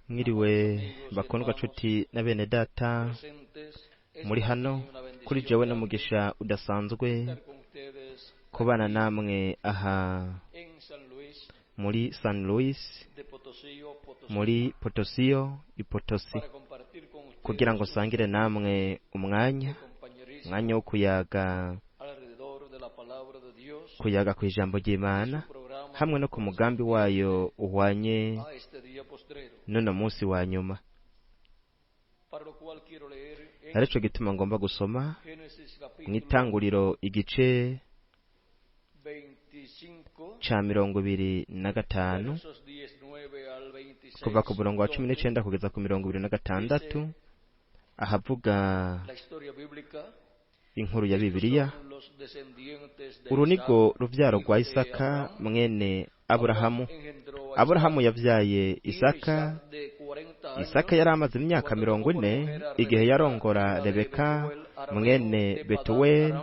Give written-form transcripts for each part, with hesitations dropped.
Mwiriwe bakundwa nshuti na bene data muri hano kuri jewe n'umugisha udasanzwe kubana namwe aha muri San Luis muri Potosio Ipotosi kugira ngo sangire namwe umwanya wo kuyaga ku ijambo ry'Imana hamwe no ku mugambi wayo uhwanye none munsi wa nyuma. Arico gituma ngomba gusoma mw'Itanguriro igice ca 25 kuva ku murongo wa 19 kugeza ku 26 ahavuga inkuru ya Bibiliya. Urunigo ruvyaro rwa Isaka mwene Aburahamu. Aburahamu yavyaye Isaka. Isaka yari amaze imyaka 40 igihe yarongora Rebeka mwene Betuweli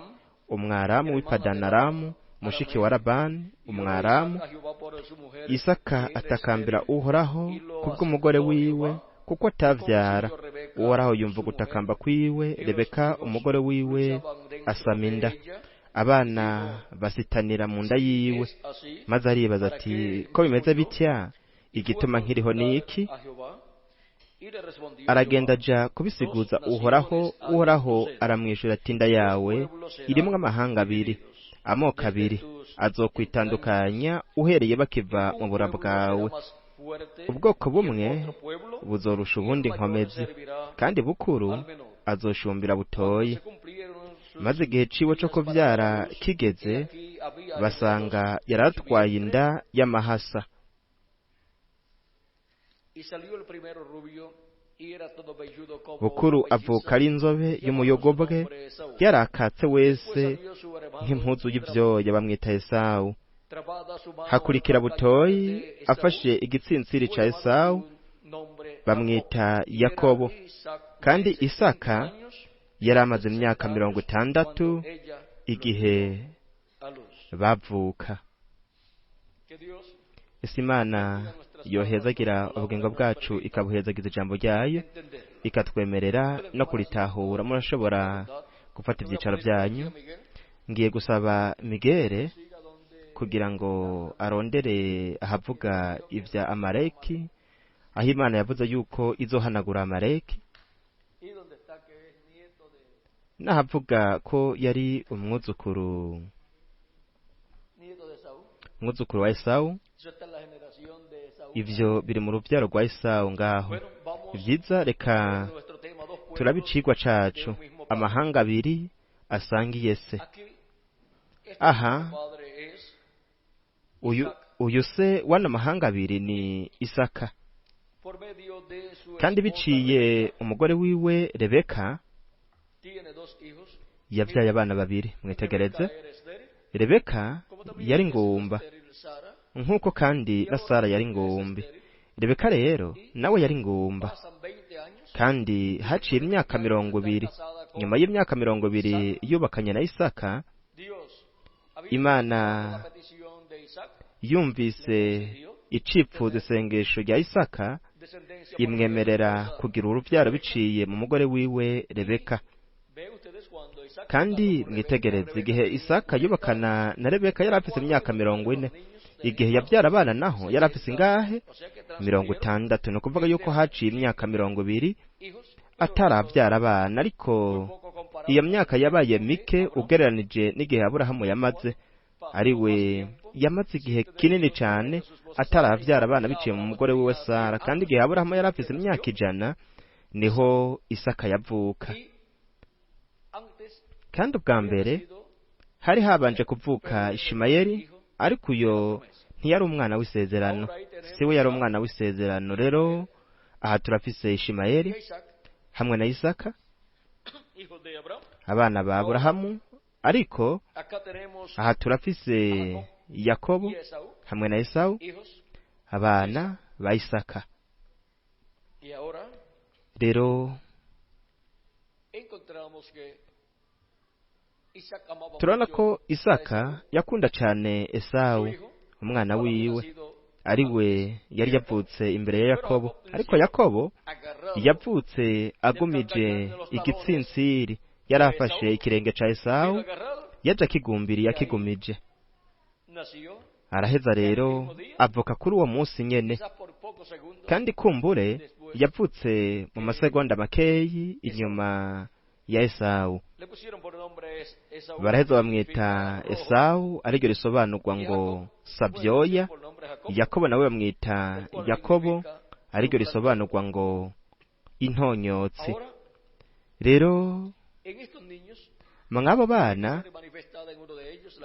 umwaramu w'Ipadanaramu mushiki wa Labani umwaramu. Isaka atakambira Uhoraho kubw'umugore wiwe kuko atavyara. Uhoraho yumva gutakamba kwiwe. Rebeka umugore wiwe asaminda, abana basitanira mu nda yiwe, maze aribaza ati ko bimeze bitya, igituma nkiriho niki? Aragenda aja kubisiguza Uhoraho. Uhoraho aramwishura ati inda yawe irimwo amahanga abiri, amoko abiri azokwitandukanya uhereye bakiva mu bura bwawe. Ubwoko bumwe buzorusha ubundi inkomezi, kandi bukuru azoshumbira butoyi. Maze igihe ciwe co kuvyara kigeze, basanga yaratwaye inda y'amahasa. Bukuru avuka ari inzobe y'umuyogobwe, yarakatse wese nk'impuzu y'ivyoya, bamwita Esawu. Hakurikira butoyi afashe igitsintsiri ca Esawu, bamwita Yakobo. Kandi Isaka yari amaze imyaka 60 igihe bavuka. Ese Imana yohezagira ubugingo bwacu ikabuhezagiza ijambo ryayo, ikatwemerera no kuritahura. Murashobora gufata ivyicaro byanyu. Ngiye gusaba Migere kugira ngo arondere ahavuga ivya Amaleki, aho Imana yavuze yuko izohanagura Amaleki, nahavuga ko yari umwuzukuru wa Esawu. Ivyo biri mu ruvyaro rwa Esawu ngaho. Ivyiza, reka turabicigwa cacu, amahanga abiri asangiye se. Aha uyu se wana mahanga abiri ni Isaka, kandi biciye umugore wiwe Rebeka yavyaye abana babiri. Mwitegereze, Rebeka yari ngumba nkuko kandi na Sara yari ngumbi. Rebeka rero nawe yari ngumba, kandi haciye imyaka 20. Nyuma y'imyaka 20 yubakanye na Isaka, Imana yumvise icipfuzo isengesho rya Isaka, imwemerera kugira uruvyaro biciye mu mugore wiwe Rebeka. Kandi mwitegereze, igihe Isaka yubakana na Rebeka yari afise imyaka 40. Igihe yavyara abana naho yari afise ingahe? 60. No kuvuga yuko haciye imyaka 20 ataravyara abana. Ariko iyo myaka yabaye mike ugereranije n'igihe Aburahamu yamaze. Ariwe yamaze igihe kinini cyane ataravyara abana biciye mu mugore wiwe Sara. Kandi igihe Aburahamu yari afise imyaka 100 niho Isaka yavuka. Kandi ubwa mbere hari habanje kuvuka Ishimayeli, ariko uyo ntiyari umwana w'isezerano, siwe yari umwana w'isezerano. Rero aha turafise Ishimayeli hamwe na Isaka, abana ba Aburahamu. Ariko aha turafise Yakobo hamwe na Esawu, abana ba Isaka. Rero turabona ko Isaka yakunda cyane Esawu umwana wiwe, ari we yari yavutse imbere ya Yakobo, ariko Yakobo yavutse agumije igitsintsiri, yari afashe ikirenge ca Esawu yaje akigumbiriye akigumije. Araheza rero avuka kuri uwo munsi nyene, kandi kumbure yavutse mu masegonda makeyi inyuma ya Esawu. Baraheza bamwita Esawu, ariryo risobanurwa ngo Sabyoya. Yakobo nawe bamwita Yakobo, ariryo risobanurwa ngo intonyotsi. Rero mw'abo bana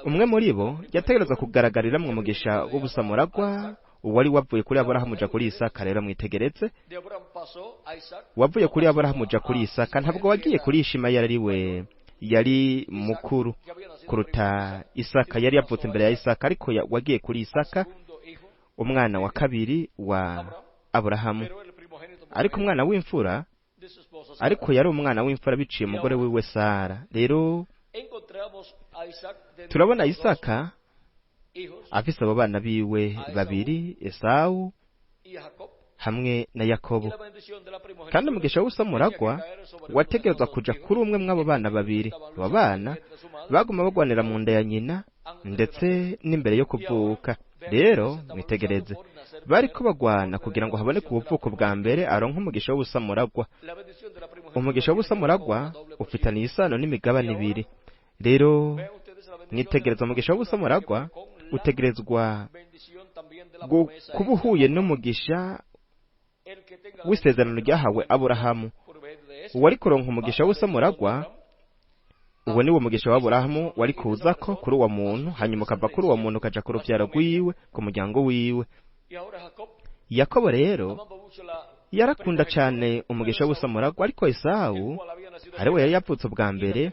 umwe muri bo yategereza kugaragarira mu mugisha w'ubusamuragwa uwari wavuye kuri Aburahamu uja kuri Isaka. Rero mwitegereze, wavuye kuri Aburahamu uja kuri Isaka, ntabwo wagiye kuri Ishimayeli ari we yari mukuru kuruta Isaka, yari yavutse imbere ya Isaka, ariko wagiye kuri Isaka, umwana wa kabiri wa Aburahamu, ariko umwana w'imfura, ariko yari umwana w'imfura biciye umugore wiwe Sara. Rero turabona Isaka afise abo bana biwe babiri, Esawu hamwe na Yakobo, kandi umugisha w'ubusamuragwa wategerezwa kuja kuri umwe mw'abo bana babiri. Abo bana baguma bagwanira mu nda ya nyina ndetse n'imbere yo kuvuka. Rero mwitegereze, bariko bagwana kugira ngo haboneke ubuvuko bwa mbere aronke umugisha w'ubusamuragwa. Umugisha w'ubusamuragwa ufitaniye isano n'imigabane ibiri. Rero mwitegereza, umugisha w'ubusamuragwa utegerezwa kuba uhuye n'umugisha w'isezerano ryahawe Aburahamu. Uwari kuronka umugisha w'ubusamuragwa, uwo ni wo mugisha wa Aburahamu wari kuzako kuri uwo muntu, hanyuma ukava kuri uwo muntu ukaja ku ruvyaro rwiwe, ku muryango wiwe. Yakobo rero yarakunda cane umugisha w'ubusamuragwa, ariko Esawu ariwe yari yavutse ubwa mbere,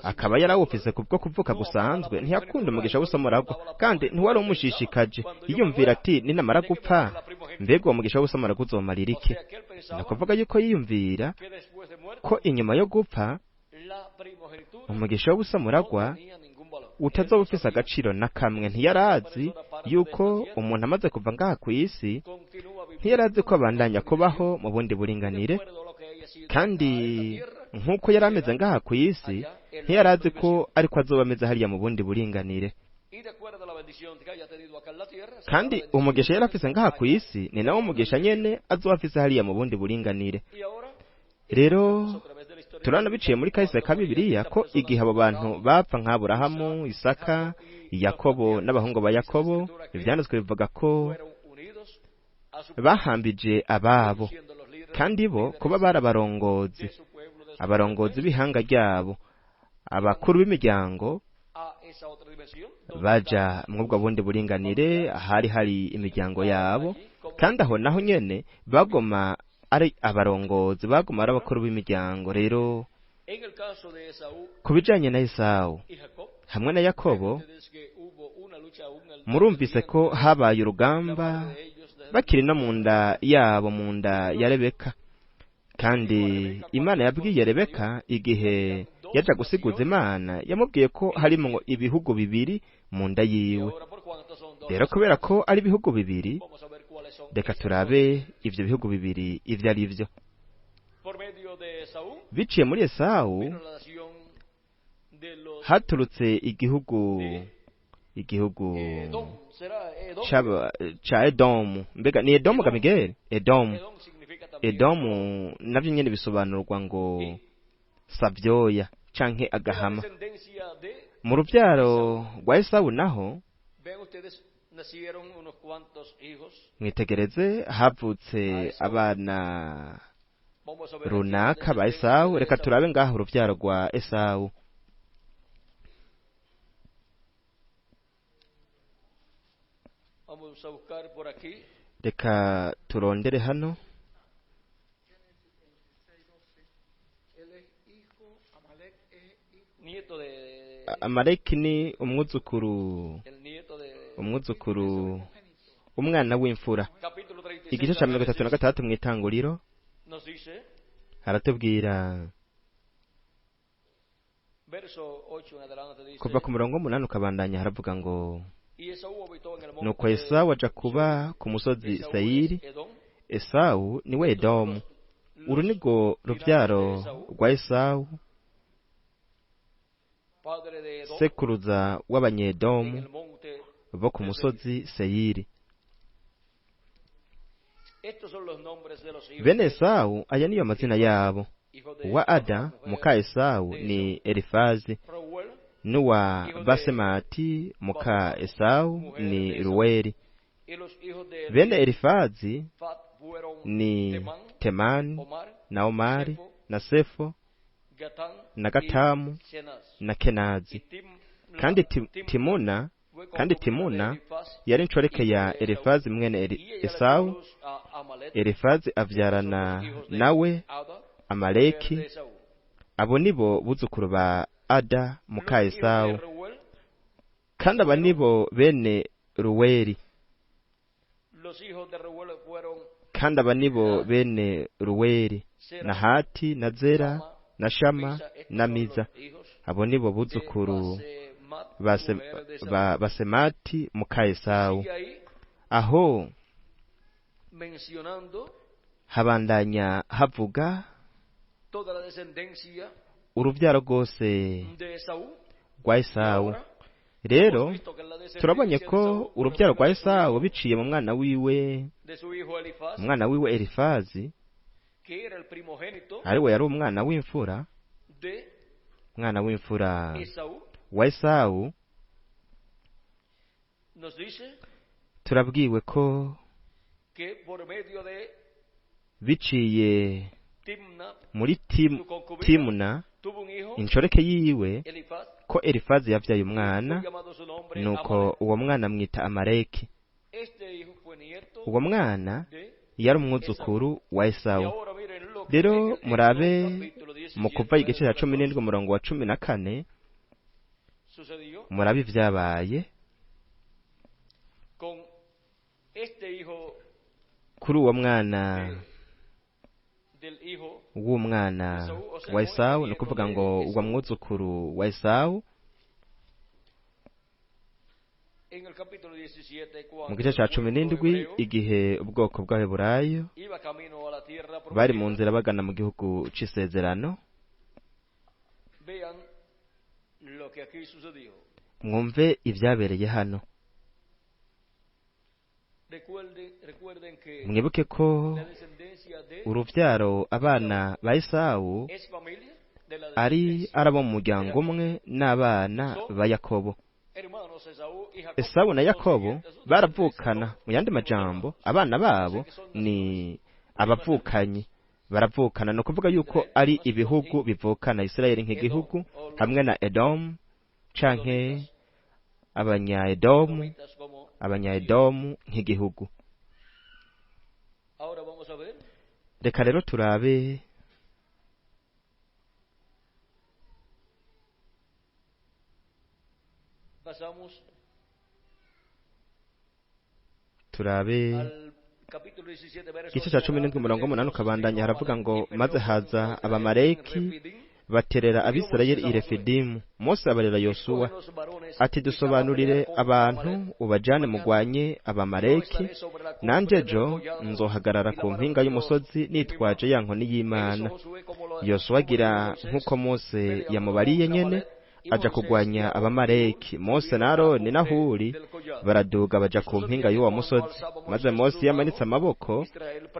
akaba yarawufise kubwo kuvuka gusanzwe, ntiyakunda umugisha w'ubusamuragwa, kandi ntiwari umushishikaje. Yiyumvira ati ninamara gupfa, mbega uwo mugisha w'ubusamuragwa uzomarira iki? Ni kuvuga yuko yiyumvira ko inyuma yo gupfa umugisha w'ubusamuragwa utazoba ufise agaciro na kamwe. Ntiyarazi yuko umuntu amaze kuva ngaha ku isi, ntiyarazi ko abandanya kubaho mu bundi buringanire, kandi nk'uko yari ameze ngaha ku isi, ntiyarazi ko ariko azoba ameze hariya mu bundi buringanire. Kandi umugisha yari afise ngaha ku isi ni nawo umugisha nyene azoba afise hariya mu bundi buringanire. Rero turana biciye muri kahise ka Bibiliya ko igihe abo bantu bapfa nk'Aburahamu, Isaka, Yakobo n'abahungu ba Yakobo, ivyanditswe bivuga ko bahambije ababo, kandi bo kuba barabarongozi, abarongozi b'ihanga ryabo, abakuru b'imiryango, baja mw'ubwo bundi buringanire hari imiryango yabo, kandi aho naho nyene bagoma ari abarongozi, baguma ari abakuru b'imiryango. Rero ku bijanye na Esawu hamwe na Yakobo, murumvise ko habaye urugamba bakiri no mu nda yabo, mu nda ya Rebeka, kandi Imana yabwiye Rebeka igihe yaja gusiguza Imana, yamubwiye ko harimwo ibihugu bibiri mu nda yiwe. Rero kubera ko ari ibihugu bibiri, reka turabe ivyo bihugu bibiri ivyo ari vyo. Biciye muri Esawu haturutse igihugu ca Edomu. Mbega ni Edomu ga Miguel? Edomu navyo nyene bisobanurwa ngo Sabyoya canke agahama. Mu ruvyaro rwa Esawu naho mwitegereze, havutse abana runaka ba Esawu. Reka turabe ngaho uruvyaro rwa Esawu. Reka turondere hano. Amaleki ni umwuzukuru umwana w'imfura. Igice ca 36 mw'Itanguriro haratubwira kuva ku murongo 8 ukabandanya, haravuga ngo nuko esawu aja kuba ku musozi seyiri. Esawu niwe edomu. uru nirwo rubyaro rwa esawu, sekuruza w'abanyedomu bo ku musozi seyiri. bene esawu aya niyo mazina yabo. uwa ada muka esawu ni elifazi, n'uwa basemati muka esawu ni ruweli. bene elifazi ni temani na omari na sefo na gatamu na kenazi. kandi timuna yari inshoreke ya elifazi mwene esawu. elifazi avyarana nawe amaleki. abo nibo buzukuru ba ada muka esawu. kandi aba nibo bene ruweli. kandi aba nibo bene ruweli, na hati na zera na shama na miza. abo nibo buzukuru basemati muka esawu. aho habandanya havuga urubyaro rwose rwa esawu. rero turabonye ko urubyaro rwa esawu biciye mu mwana wiwe elifazi, ariwe yari umwana w'imfura wa esawu. turabwiwe ko biciye muri timuna inshoreke yiwe ko elifazi yavyaye umwana, nuko uwo mwana mwita amaleki. uwo mwana yari umwuzukuru wa esawu. rero murabe mu kuva igice cya 17 umurongo wa 14, murabe ivyabaye kuri uwo mwana w'umwana wa esawu. ni kuvuga ngo uwo mwuzukuru wa esawu mu gice cya 17, igihe ubwoko bw'abaheburayo bari mu nzira bagana mu gihugu c'isezerano. mwumve ibyabereye hano. mwibuke ko uruvyaro abana ba esawu ari arabo mu muryango umwe n'abana ba yakobo. esawu na yakobo baravukana. mu yandi majambo abana babo ni abavukanyi, baravukana. ni ukuvuga yuko ari ibihugu bivukana. isirayeli nk'igihugu hamwe na edomu canke abanyaedomu nk'igihugu. reka rero turabe igice cya 17 umurongo 8 ukabandanya. haravuga ngo maze haza abamaleki baterera abisirayeli i refidimu. mose abarera yosuwa ati dusobanurire abantu ubajane mugwanye abamaleki, nanje jo nzohagarara ku mpinga y'umusozi nitwaje ya nkoni y'Imana. yosuwa agira nk'uko mose yamubariye nyene, aja kugwanya abamaleki. mose na aroni na huri baraduga baja ku mpinga y'uwo musozi. maze mose yamanitse amaboko,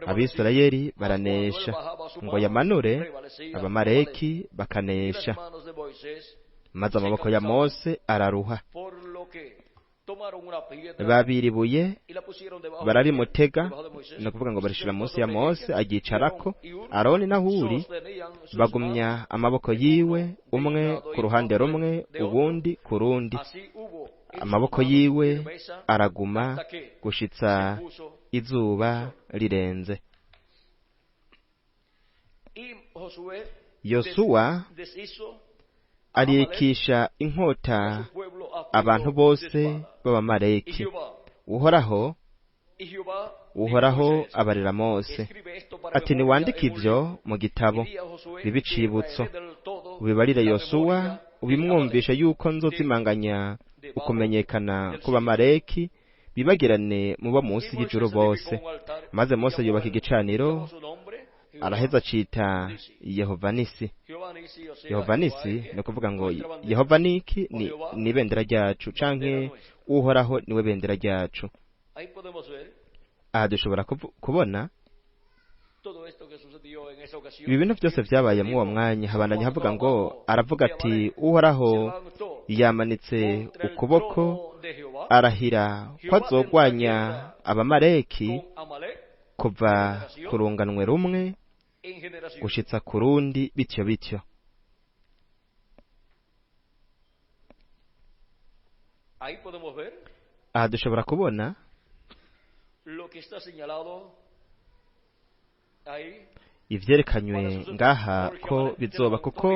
abisirayeli baranesha, ngo yamanure abamaleki bakanesha. maze amaboko ya mose araruha. babiribuye bararimutega, ni ukuvuga ngo barishira munsi ya mose agicarako. aroni na huri bagumya amaboko yiwe, umwe ku ruhande rumwe ubundi ku rundi. amaboko yiwe araguma gushitsa izuba rirenze. yosuwa arikisha inkota abantu bose b'abamaleki. uhoraho abarira mose ati niwandike ibyo mu gitabo bibe icibutso, ubibarire yosuwa, ubimwumvishe yuko nzozimanganya ukumenyekana ku bamaleki bibagirane mu bo munsi y'ijuru bose. Maze Mose yubaka igicaniro araheza acita Yehova Nisi. Yehova Nisi ni ukuvuga ngo Yehova niki ni bendera ryacu, canke uhoraho niwe bendera ryacu. Aha dushobora kubona ibi bintu byose byabaye muri uwo mwanya. Habandanya havuga ngo, aravuga ati uhoraho yamanitse ukuboko arahira ko azogwanya abamaleki kuva ku runganwe rumwe gushitsa ku rundi bityo bityo. Aha dushobora kubona ivyerekanywe ngaha ko bizoba, kuko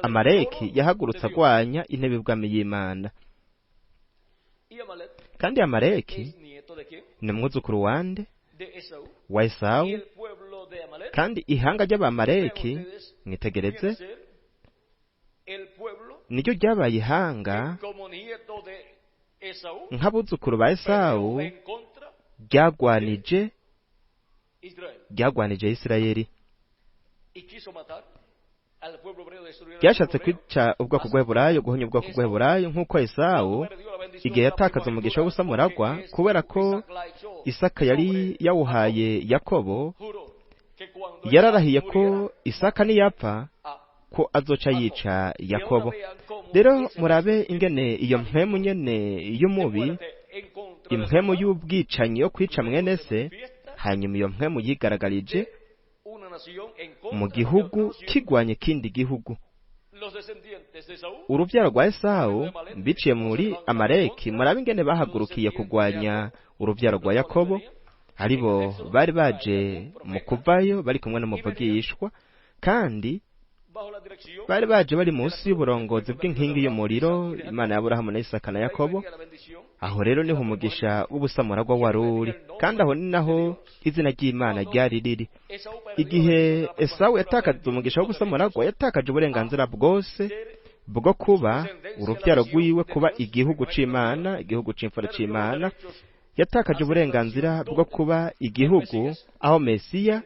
amaleki yahagurutse agwanya intebe y'ubwami y'Imana. Kandi amaleki ni mwuzukuru wande wa Esawu, kandi ihanga ry'abamaleki mwitegereze niryo ryabaye ihanga nk'abuzukuru ba Esawu ryagwanije Isirayeli. Ryashatse kwica ubwoko bw'Eburayo, guhonya ubwoko bw'Eburayo, nk'uko Esawu igihe yatakaza umugisha w'ubusamuragwa kubera ko Isaka yari yawuhaye Yakobo, yararahiye ko Isaka niyapfa ko azoca yica Yakobo. Rero murabe ingene iyo mpemu nyene y'umubi, impemu y'ubwicanyi yo kwica mwene se, hanyuma iyo mpemu yigaragarije mu gihugu kigwanye kindi gihugu. Urubyaro rwa Esawu biciye muri amaleki, murabe ingene bahagurukiye kugwanya urubyaro rwa Yakobo, aribo bari baje mu kuvayo bari kumwe n'umuvugishwa, kandi bari baje bari munsi y'uburongozi bw'inkingi y'umuriro, Imana ya Aburahamu na Isaka na Yakobo. Aho rero niho umugisha w'ubusamuragwa wari uri, kandi aho ni naho izina ry'Imana ryari riri. Igihe Esawu yatakaje umugisha w'ubusamuragwa, yatakaje uburenganzira bwose bwo kuba urubyaro rwiwe, kuba igihugu c'Imana, igihugu c'imfura c'Imana. Yatakaje uburenganzira bwo kuba igihugu aho Mesiya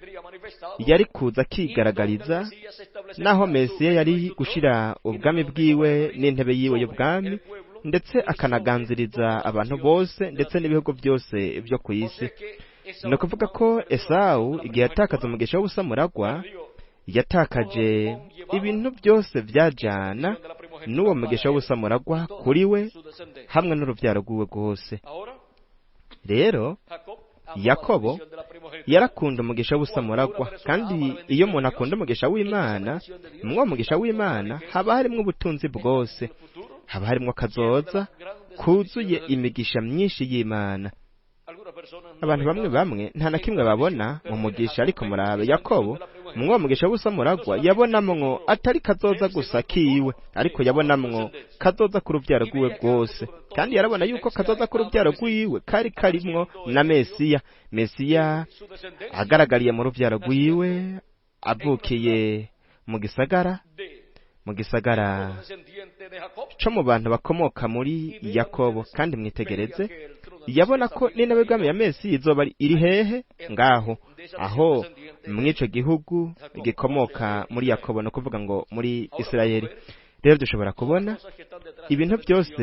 yari kuza akigaragariza, naho Mesiya yari gushira ubwami bwiwe n'intebe yiwe y'ubwami, ndetse akanaganziriza abantu bose ndetse n'ibihugu byose byo ku isi. Ni ukuvuga ko Esawu igihe yatakaza umugisha w'ubusamuragwa, yatakaje ibintu byose byajana n'uwo mugisha w'ubusamuragwa kuri we hamwe n'urubyaro rwiwe rwose. Rero Yakobo yarakunda umugisha w'ubusamuragwa, kandi iyo umuntu akunda umugisha w'Imana, mwuwo mugisha w'Imana haba harimwo ubutunzi bwose, haba harimwo akazoza kuzuye imigisha myinshi y'Imana. Abantu bamwe nta na kimwe babona mu mugisha, ariko murabe Yakobo mwuwo mugisha w'ubusamuragwa yabonamwo atari kazoza gusa kiwe, ariko yabonamwo kazoza ku rubyaro rwiwe rwose. Kandi yarabona yuko kazoza ku rubyaro rwiwe kari karimwo na Mesiya agaragariye mu rubyaro rwiwe, avukiye mu gisagara co mu bantu bakomoka muri Yakobo. Kandi mwitegereze, yabona ko n'intebe y'ubwami ya Mesiya izoba iri hehe? Ngaho aho mw'ico gihugu gikomoka muri Yakobo, no kuvuga ngo muri Isirayeli. Rero dushobora kubona ibintu byose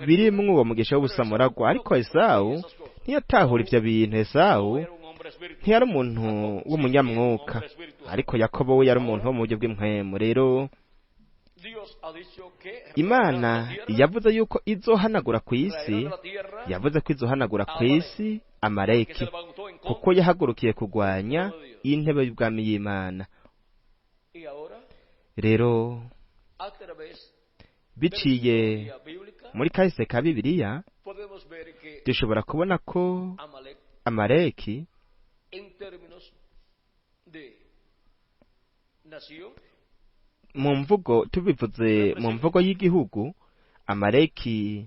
biri mu uwo mugisha w'ubusamuragwa, ariko Esawu ntiyatahura ivyo bintu. Esawu ntiyari umuntu w'umunyamwuka, ariko Yakobo we yari umuntu wo mu buryo bw'impwemu. Rero Imana yavuze yuko izohanagura ku isi, yavuze ko izohanagura ku isi amaleki, kuko yahagurukiye kugwanya intebe y'ubwami y'Imana. Rero biciye muri kahise ka Bibiliya dushobora kubona ko amaleki mu mvugo, tubivuze mu mvugo y'igihugu, amaleki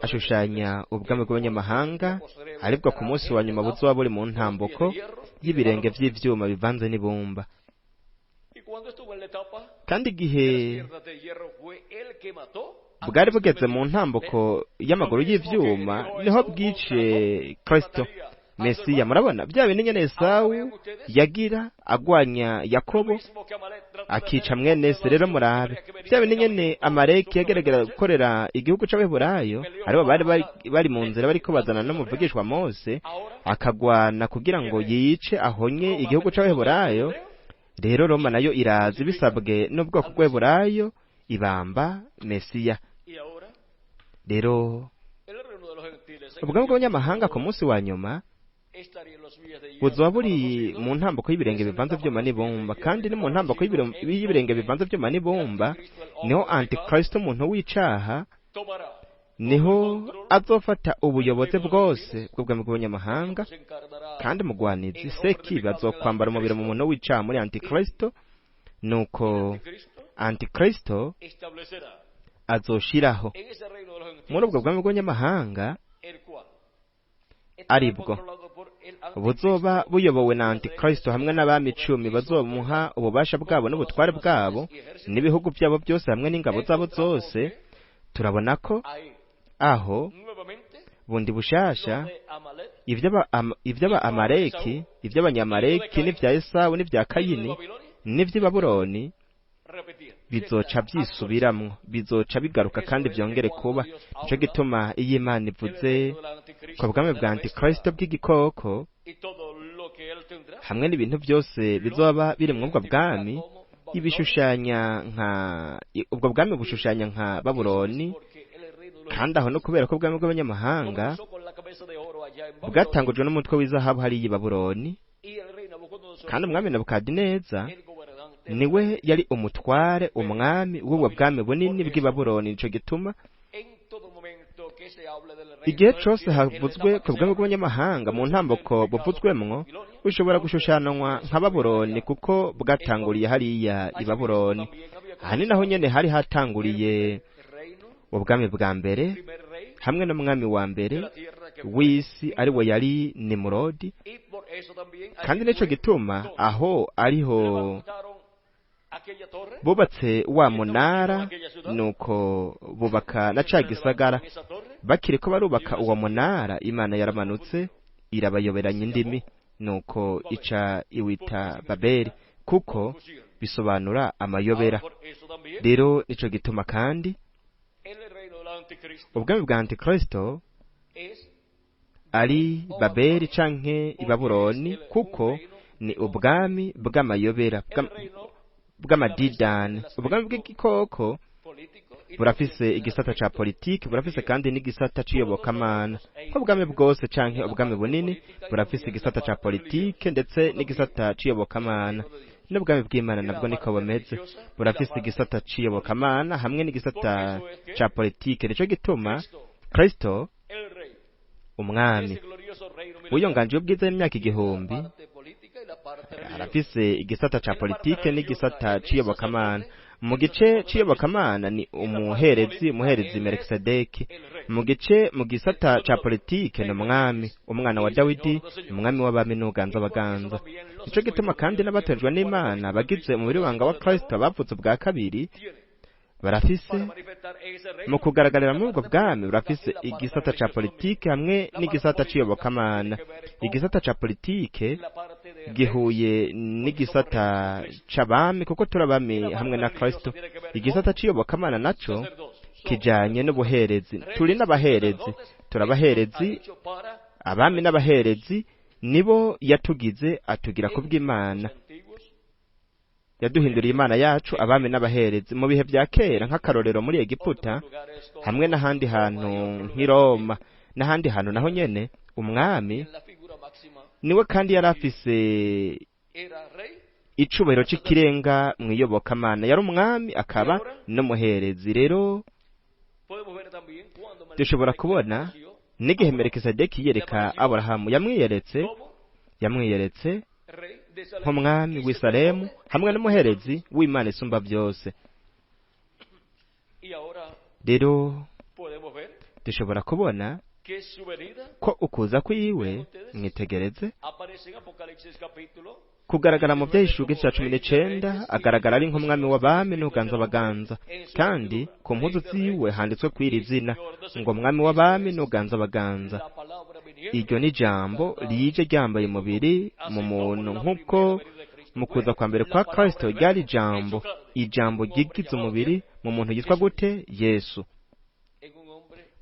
ashushanya ubwami bw'abanyamahanga, aribwo ku munsi wa nyuma buzoba buri mu ntambuko y'ibirenge vy'ivyuma bivanze n'ibumba. kandi igihe bwari bugeze mu ntambuko y'amaguru y'ivyuma niho bwice Kristo Mesiya. Murabona bya bintu nyene Esawu yagira agwanya Yakobo akica mwene se. Rero murabe bya bintu nyene Amaleki yageragera gukorera igihugu c'Abaheburayo, aribo bari mu nzira bariko bazana n'umuvugishwa Mose akagwana kugira ngo yice ahonye igihugu c'Abaheburayo. Rero Roma nayo irazi bisabwe n'ubwoko bw'Abaheburayo ibamba Mesiya. Rero ubwami bw'abanyamahanga ku munsi wa nyuma buzoba buri mu ntambuko y'ibirenge bivanze vyuma n'ibumba, kandi ni mu ntambuko y'ibirenge bivanze vyuma n'ibumba niho Antikristo umuntu w'icaha niho azofata ubuyobozi bwose bw'ubwami bw'abanyamahanga, kandi mugwanizi seki bazokwambara umubiri mu muntu w'icaha muri Antikristo. Nuko Antikristo azoshiraho muri ubwo bwami bw'abanyamahanga aribwo buzoba buyobowe na Antikristo hamwe n'abami 10 bazomuha ububasha bwabo n'ubutware bwabo n'ibihugu byabo byose hamwe n'ingabo zabo zose. Turabona ko aho bundi bushasha ivy'aba Amaleki, ivy'abanyamaleki n'ivya Esawu n'ivya Kayini n'ivyi Babuloni bizoca byisubiramwo, bizoca bigaruka kandi vyongere kuba. Nico gituma iyo Imana ivuze ko bwami bwa Antikristo bw'igikoko hamwe n'ibintu byose bizoba biri mu ubwo bwami, ibishushanya nka ubwo bwami bushushanya nka Babuloni. Kandi aho no kubera ko bwami bw'abanyamahanga bwatangujwe n'umutwe w'izahabu hariya i Babuloni, kandi umwami Nebukadineza niwe yari umutware, umwami w'ubwo bwami bunini bw'i Babuloni. Nico gituma igihe cose havuzwe ku bwami bw'abanyamahanga mu ntambuko buvuzwemwo bushobora gushushanwa nka Babuloni, kuko bwatanguriye hariya i Babuloni. Aha ni naho nyene hari hatanguriye ubwami bwa mbere hamwe n'umwami wa mbere w'isi ari we yari Nimurodi. Kandi nico gituma aho ariho bubatse wa munara, nuko bubaka na ca gisagara. Bakiriko barubaka uwo munara, Imana yaramanutse irabayoberanya indimi, nuko ica iwita Babeli, kuko bisobanura amayobera. Rero nico gituma kandi ubwami bwa Antikristo ari Babeli canke i Babuloni, kuko ni ubwami bw'amayobera bw'amadidani. Ubwami bw'igikoko burafise igisata ca politiki, burafise kandi n'igisata c'iyobokamana. Ubwami bwose canke ubwami bunini burafise igisata ca politiki ndetse n'igisata c'iyobokamana. N'ubwami bw'Imana nabwo niko bumeze, burafise igisata c'iyobokamana hamwe n'igisata ca politiki. Nico gituma Kristo umwami wiyonganije ubwiza y'imyaka 1000 arafise igisata ca politiki n'igisata c'iyobokamana. Mu gice c'iyobokamana ni umuherezi Melikisedeki. Mu gisata ca politiki ni umwami, umwana wa Dawidi, umwami w'abami n'uganza baganza. Nico gituma kandi n'abatojwe n'Imana bagize umubiri wanga wa Kristo bavutse bwa kabiri barafise mu kugaragarira muri ubwo bwami, burafise igisata ca politiki hamwe n'igisata c'iyobokamana. Igisata ca politiki gihuye n'igisata c'abami, kuko turabami hamwe na Kristo. Igisata c'iyobokamana naco kijanye n'ubuherezi. Turi n'abaherezi, turabaherezi, abami n'abaherezi nibo yatugize atugira kubw'Imana. Yaduhinduriye Imana yacu abami n'abaherezi mu bihe bya kera, nk'akarorero muri Egiputa hamwe n'ahandi hantu nk'i Roma n'ahandi hantu. Naho nyene umwami niwe kandi yari afise icubahiro c'ikirenga mu iyobokamana. Yari umwami akaba n'umuherezi. Rero dushobora kubona n'igihe Melikisedeki yereka Aburahamu, yamwiyeretse nk'umwami w'i Salemu hamwe n'umuherezi w'Imana isumba byose. Rero dushobora kubona ko ukuza kwiwe, mwitegereze kugaragara mu byahishurwa cya 19 agaragara ari nk'umwami w'abami n'uganza abaganza, kandi ku mpuzu ziwe handitswe kw'iri zina ngo mwami w'abami n'uganza abaganza. Iryo ni jambo rije ryambaye umubiri mu muntu, nk'uko mu kuza kwa mbere kwa Kristo ryari ijambo ryigize umubiri mu muntu yitwa gute? Yesu.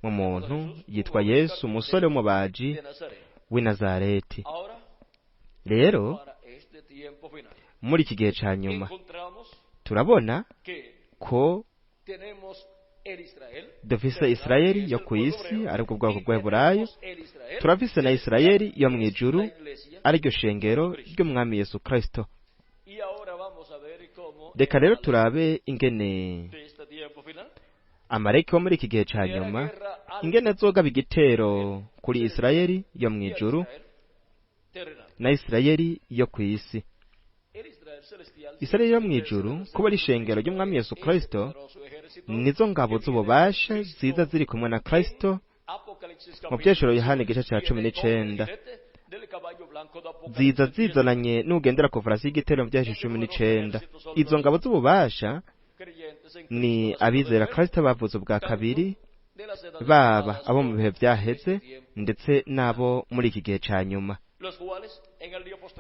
Mu muntu yitwa Yesu, umusore w'umubaji w'i Nazareti. Rero muri iki gihe cya nyuma turabona ko dufise Isirayeli yo ku isi aribwo bwoko bw'Eburayo, turafise na Isirayeli yo mu ijuru ariryo shengero ry'umwami Yesu Kristo. Reka rero turabe ingene amareki wo muri iki gihe cya nyuma ingene azogaba igitero kuri Isirayeli yo mu ijuru na Isirayeli yo ku isi. Isirayeli yo mu ijuru kuba ari ishengero ry'umwami Yesu Kristo, nizo ngabo z'ububasha ziza ziri kumwe na Kristo. Mu byeshuro Yohana igice cya 19 ziza zizananye n'ugendera ku farasi y'igitero mu byeshuro 19. Izo ngabo z'ububasha ni abizera Kristo bavuze ubwa kabiri, baba abo mu bihe byaheze ndetse n'abo muri iki gihe cya nyuma.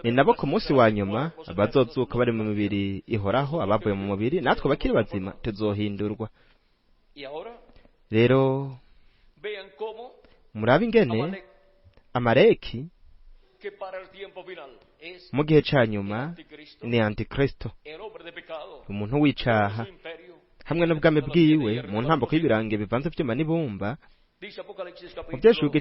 Ni nabo ku munsi wa nyuma bazozuka bari mu mibiri ihoraho, abavuye mu mubiri, natwe bakiri bazima tuzohindurwa. Rero murabe ingene amareki mu gihe cya nyuma ni Antikristo, umuntu w'icaha, hamwe n'ubwami bwiwe mu ntambuko y'ibirange bivanze byuma n'ibumba. Mu byeshurwa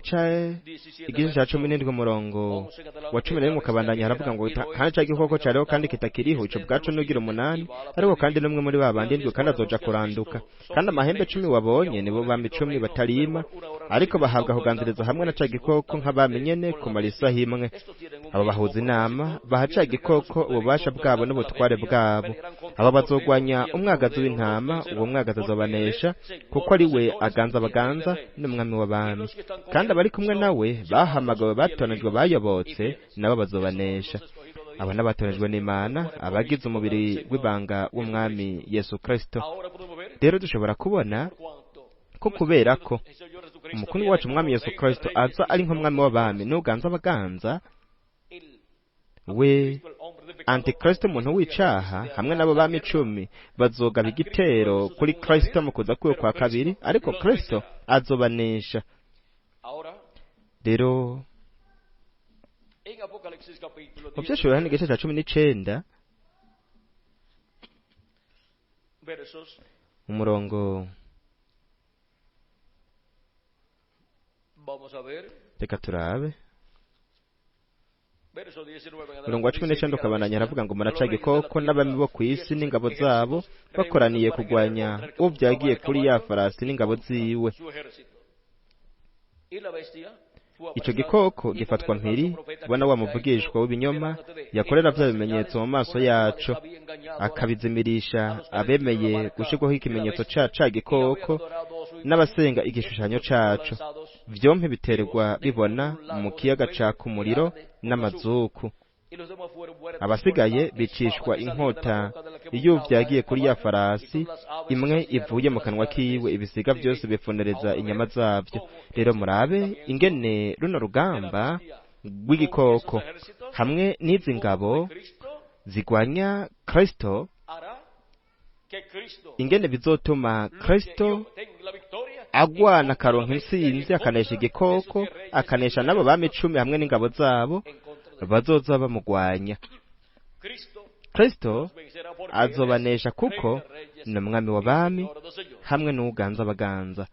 igice cya 17 umurongo wa 11 ukabandanya haravuga ngo kandi cya gikoko cyariho kandi kitakiriho, ico bwacu nugira 8, ariko kandi n'umwe muri babandi ndwe kandi azoja kuranduka, kandi amahembe 10 wabonye nibo bami 10 batarima, ariko bahabwa kuganziriza hamwe na cya gikoko nk'abamenyene kumara isaha imwe. Abo bahuza inama baha cya gikoko ububasha bwabo n'ubutware bwabo. Abo bazogwanya umwagazi w'intama, uwo mwagazi azobanesha, kuko ari we aganza abaganza n'umwami w'abami, kandi abari kumwe nawe bahamagawe, batonejwe, bayobotse, nabo bazobanesha. Aba n'abatonejwe n'Imana, abagize umubiri w'ibanga w'umwami Yesu Kristo. Rero dushobora kubona ko kubera ko umukuru wacu umwami Yesu Kristo aza ari nk'umwami w'abami n'uganza abaganza, we Antikristo umuntu w'icaha hamwe n'abo bami 10 bazogaba igitero kuri Kristo mu kuza kwiwe kwa kabiri, ariko Kristo azobanesha. Rero mu byeshuro Yohana igice cya 19 umurongo, reka turabe umurongo wa 19 ukabandanya haravuga ngo muraca gikoko n'abami bo ku isi n'ingabo zabo bakoraniye kugwanya ubyagiye kuri ya farasi n'ingabo ziwe. Ico gikoko gifatwa mpiri ubona wa muvugishwa w'ibinyoma yakorera bya bimenyetso mu maso yaco, akabizimirisha abemeye gushirwaho ikimenyetso ca gikoko n'abasenga igishushanyo caco. Vyompe biterwa bibona mu kiyaga caka umuriro n'amazuku. Abasigaye bicishwa inkota iyo vyagiye kuri ya farasi, imwe ivuye mu kanwa kiwe, ibisiga byose bifunereza inyama zavyo. Rero murabe ingene runo rugamba rw'igikoko hamwe n'izi ngabo zigwanya Kristo, ingene bizotuma Kristo agwana karonka intsinzi, akanesha igikoko, akanesha n'abo bami 10 hamwe n'ingabo zabo bazoza bamugwanya. Kristo azobanesha kuko ni umwami w'abami hamwe n'uganza abaganza.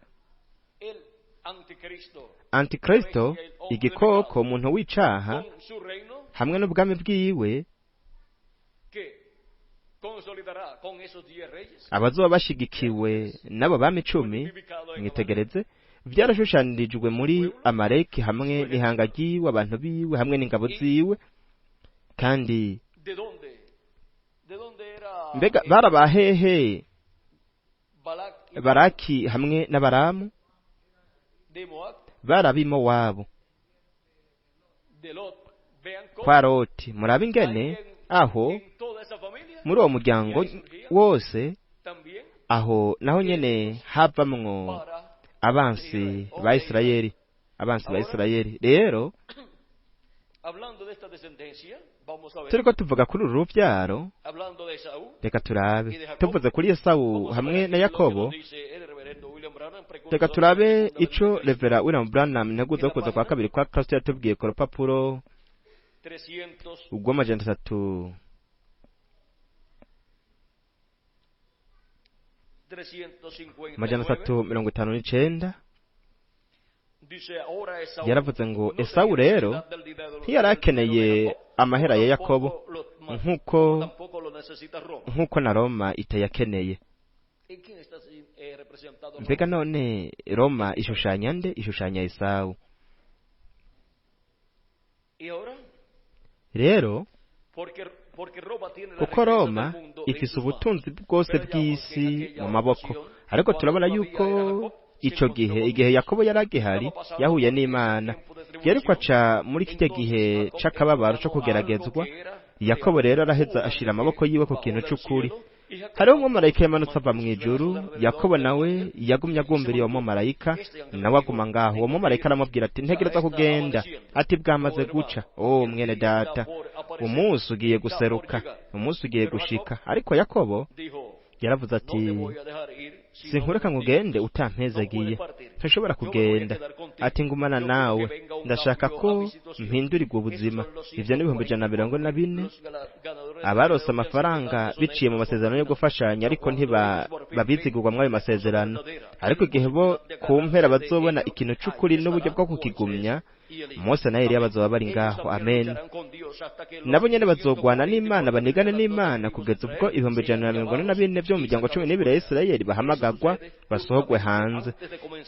Antikristo, igikoko, umuntu w'icaha hamwe n'ubwami bwiwe, abazoba bashigikiwe n'abo bami 10. Mwitegereze, byarashushanijwe muri amareki hamwe n'ihanga ryiwe, abantu biwe hamwe n'ingabo ziwe. Kandi mbega barabahehe Baraki hamwe n'Abaramu, barabimo wabo kwa Loti. Murabe ingene aho muri uwo muryango wose aho naho nyene havamwo abansi ba Isirayeli rero turiko tuvuga kuri uru ruvyaro reka turabe tuvuze kuri Esawu hamwe na Yakobo reka turabe ico Revera William Branham nteguza kuza kwa kabiri kwa Kristo yatubwiye ku rupapuro ugw'amajana 359 yaravuze ngo Esawu rero ntiyarakeneye amahera ya Yakobo nkuko na Roma itayakeneye. Mbega none Roma ishushanya nde? Ishushanya Esawu. Rero kuko Roma ifise ubutunzi bwose bw'isi mu maboko, ariko turabona yuko ico igihe Yakobo yaragihari yahuye n'Imana, yeriko aca muri kije gihe c'akababaro co kugeragezwa. Yakobo rero araheza ashira amaboko yiwe ku kintu c'ukuri. Hariho umumarayika yamanutse ava mw'ijuru, Yakobo nawe yagumye agumbiriye uwo mumarayika, nawe aguma ngaho. Uwo mumarayika aramubwira ati ntegereza kugenda, ati bwamaze guca. Mwene data, umunsi ugiye guseruka, umunsi ugiye gushika. Ariko Yakobo yaravuze ati sinkureka ngugende utampezagiye, ntushobora kugenda. Ati ngumana nawe, ndashaka ko mpindurirwa ubuzima. Ivyo ni 124 abarose amafaranga biciye mu masezerano yo gufashanya, ariko ntibabizigurwa mw'ayo masezerano. Ariko igihe bo ku mpera bazobona ikintu c'ukuri n'uburyo bwo kukigumya, Mose na Eliya bazoba bari ngaho. Amen. Nabo nyene bazogwana n'Imana, banigane n'Imana kugeza ubwo 144 byo mu muryango 12 ya Isirayeli bahamagagwa basohogwe hanze.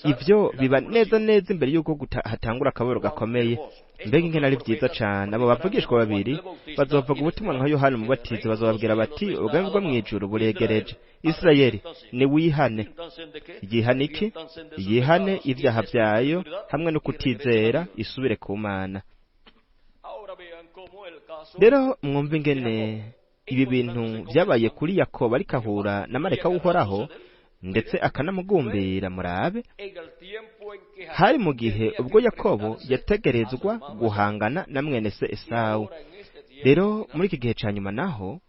Ivyo biba neza imbere yuko hatangura akaboro gakomeye. Mbega ingene ari vyiza cane. Abo bavugishwa babiri bazovuga ubutumwa nka Yohana umubatizi, bazobabwira bati ubwami bwo mw'ijuru buregereje. Isirayeli ni wihane. Yihane iki? Yihane ivyaha vyayo hamwe no kutizera, isubire ku Mana. Rero mwumva ingene ibi bintu vyabaye kuri Yakobo ariko ahura na marayika w'Uhoraho ndetse akanamugumbira. Murabe, hari mu gihe ubwo Yakobo yategerezwa guhangana na mwene se Esawu. Rero muri iki gihe ca nyuma naho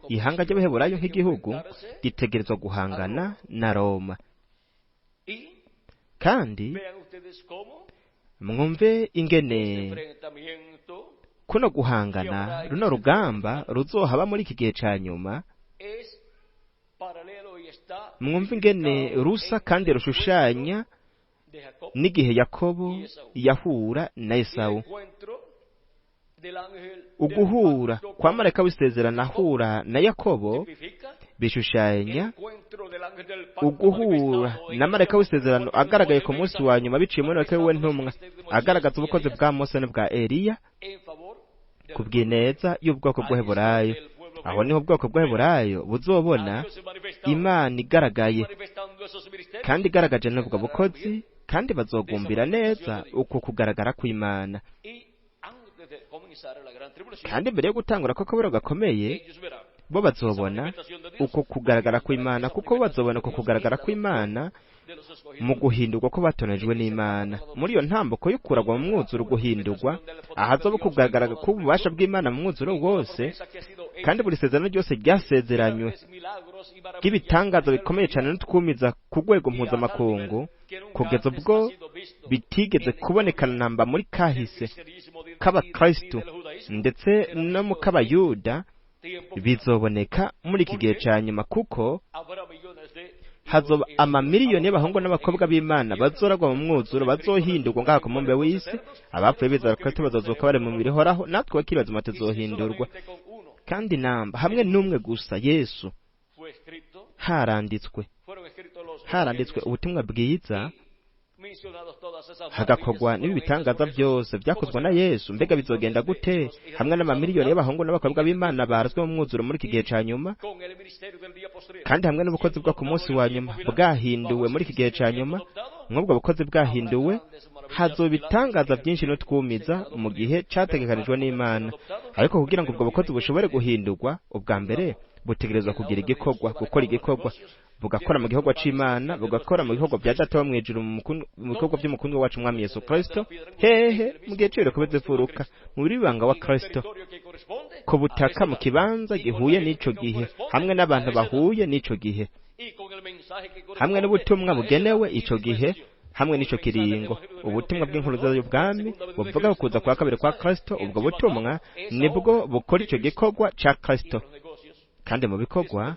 ihanga ry'Abaheburayo nk'igihugu gitegerezwa guhangana na Roma. Kandi mwumve ingene kuno guhangana runo rugamba ruzohaba muri iki gihe ca nyuma. Mwumve ingene rusa kandi rushushanya n'igihe Yakobo yahura na Esawu. Uguhura kwa marayika w'isezerano ahura na Yakobo bishushanya uguhura na marayika w'isezerano agaragaye ku munsi wa nyuma biciye muri marayika w'intumwa, agaragaza ubukozi bwa Mose n'ubwa Eliya kubw'ineza y'ubwoko bw'Abaheburayo. Aho niho ubwoko bw'Abaheburayo buzobona Imana igaragaye kandi igaragaje n'ubwo bukozi, kandi bazogumbira neza uko kugaragara kw'Imana. Kandi mbere yo gutangura ko kaboro gakomeye, bo bazobona uko kugaragara kw'Imana, kuko bazobona uko kugaragara kw'Imana mu guhindurwa ko batonejwe n'Imana. Muri iyo ntambuko yo kuragwa mu mwuzuro guhindurwa, ahazoba kugaragara k'ububasha bw'Imana mu mwuzuro wose, kandi buri sezerano ryose ryasezeranywe ry'ibitangaza bikomeye cyane n'utwumiza ku rwego mpuzamakungu, kugeza ubwo bitigeze kubonekana namba muri kahise k'Abakristo ndetse no mu k'Abayuda, bizoboneka muri iki gihe ca nyuma, kuko hazoba amamiliyoni y'abahungu n'abakobwa b'Imana bazoragwa mu mwuzuro, bazohindurwa ngaha ku mumbe w'isi. Abapfuye bizera Kristo bazozuka bari mu mibiri ihoraho, natwe bakiri bazima tuzohindurwa. Kandi namba hamwe n'umwe gusa, Yesu, haranditswe ubutumwa bwiza hagakorwa n'ibi bitangaza byose byakozwe na Yesu, mbega bizogenda gute hamwe n'amamiliyoni y'abahungu n'abakobwa b'Imana barazwe mu mwuzuro muri iki gihe ca nyuma, kandi hamwe n'ubukozi bwo ku munsi wa nyuma bwahinduwe muri iki gihe ca nyuma? Nk'ubwo bukozi bwahinduwe, hazoba ibitangaza byinshi n'utwumiza mu gihe categekanijwe n'Imana. Ariko kugira ngo ubwo bukozi bushobore guhindurwa, ubwa mbere butegerezwa kugira igikorwa, gukora igikorwa, bugakora mu gikorwa c'Imana, bugakora mu bikorwa bya Data wo mwijuru, mu bikorwa by'umukunzi wacu Mwami Yesu Kristo, hehe mu gihe cyo kubezefuruka mu bibanga wa Kristo, ku butaka mu kibanza gihuye n'ico gihe, hamwe n'abantu bahuye n'ico gihe, hamwe n'ubutumwa bugenewe ico gihe, hamwe n'ico kiringo. Ubutumwa bw'inkuru y'ubwami buvuga ku kuza kwa kabiri kwa Kristo. Ubwo butumwa nibwo bukora ico gikorwa ca Kristo, kandi mu bikorwa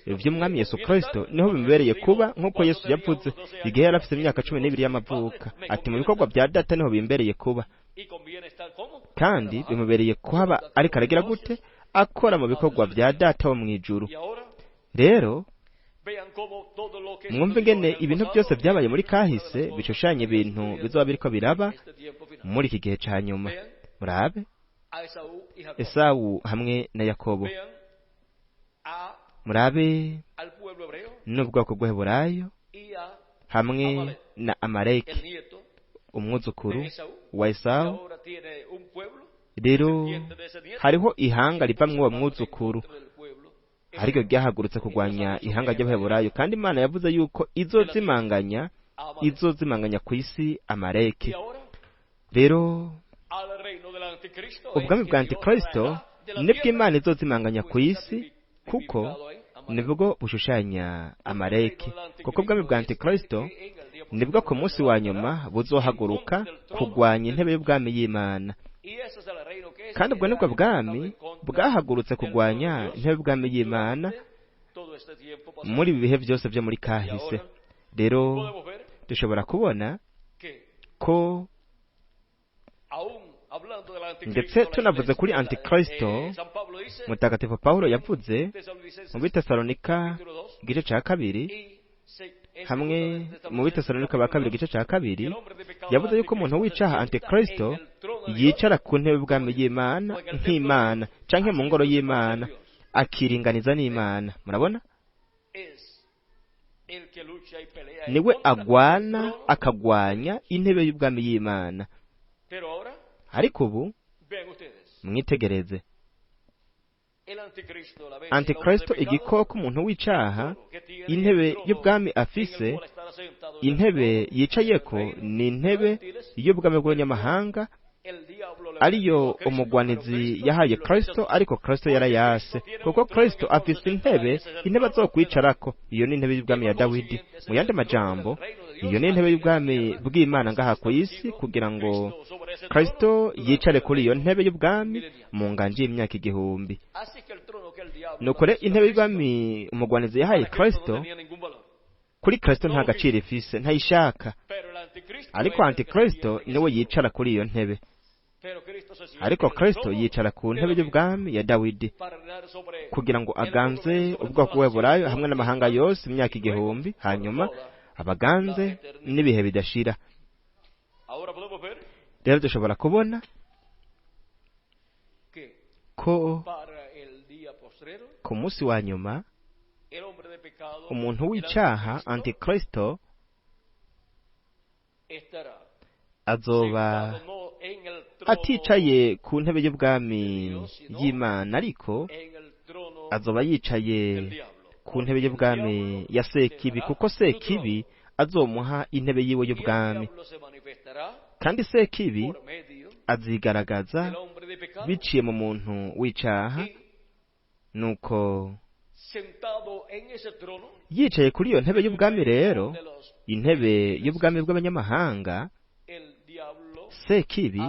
by'Umwami Yesu Kristo niho bimubereye kuba, nk'uko Yesu yavuze igihe yari afite imyaka 12 y'amavuka, ati mu bikorwa bya Data niho bimbereye kuba, kandi bimubereye kuhaba. Ariko aragira gute? Akora mu bikorwa bya Data wo mwijuru. Rero mwumve ingene ibintu byose byabaye muri kahise bishushanya ibintu bizoba biriko biraba muri iki gihe ca nyuma. Murabe Esawu hamwe na Yakobo, murabe n'ubwoko bw'Eheburayo hamwe na Amaleki, umwuzukuru wa Esawu. Rero hariho ihanga rivamwo uwo mwuzukuru, ariko ryahagurutse kurwanya ihanga ry'Abaheburayo, kandi Imana yavuze yuko izozimanganya ku isi Amaleki. Rero ubwami bwa Antikristo nibwo Imana izozimanganya ku isi, kuko nibwo bushushanya Amaleki, kuko ubwami bwa Antikristo nibwo ku munsi wa nyuma buzohaguruka kurwanya intebe y'ubwami y'Imana, kandi ubwo nibwo bwami bwahagurutse kurwanya intebe y'ubwami y'Imana muri ibi bihe byose byo muri kahise. Rero dushobora kubona ko ndetse tunavuze kuri Antikristo, Mutagatifu Pawulo yavuze mu Bitesalonika igice ca kabiri, hamwe mu Bitesalonika ba kabiri igice ca kabiri, yavuze yuko umuntu w'icaha Antikristo yicara ku ntebe y'ubwami y'Imana nk'Imana, canke mu ngoro y'Imana, akiringaniza n'Imana. Murabona, niwe agwana akagwanya intebe y'ubwami y'Imana. Ariko ubu mwitegereze, Antikristo igikoko, umuntu w'icaha, intebe y'ubwami afise, intebe yicayeko ni intebe y'ubwami bw'abanyamahanga, ariyo umugwanizi yahaye Kristo, ariko Kristo yarayase, kuko Kristo afise intebe azokwicarako. Iyo ni intebe y'ubwami ya Dawidi. Mu yandi majambo, iyo ni intebe y'ubwami bw'Imana ngaha ku isi, kugira ngo Kristo yicare kuri iyo ntebe y'ubwami mu nganje y'imyaka 1000. Nuko intebe y'ubwami umugwanizi yahaye Kristo, kuri Kristo nta gaciro ifise, ntayishaka, ariko Antikristo niwe yicara kuri iyo ntebe. Ariko Kristo yicara ku ntebe y'ubwami ya Dawidi, kugira ngo aganze ubwoko bw'Abaheburayo hamwe n'amahanga yose imyaka 1000, hanyuma abaganze n'ibihe bidashira. Rero dushobora kubona ko ku munsi wa nyuma umuntu w'icaha Antikristo azoba aticaye ku ntebe y'ubwami y'Imana, ariko azoba yicaye ku ntebe y'ubwami ya Sekibi, kuko Sekibi azomuha intebe yiwe y'ubwami, kandi Sekibi azigaragaza biciye mu muntu w'icaha. Nuko yicaye kuri iyo ntebe y'ubwami, rero intebe y'ubwami bw'abanyamahanga, Sekibi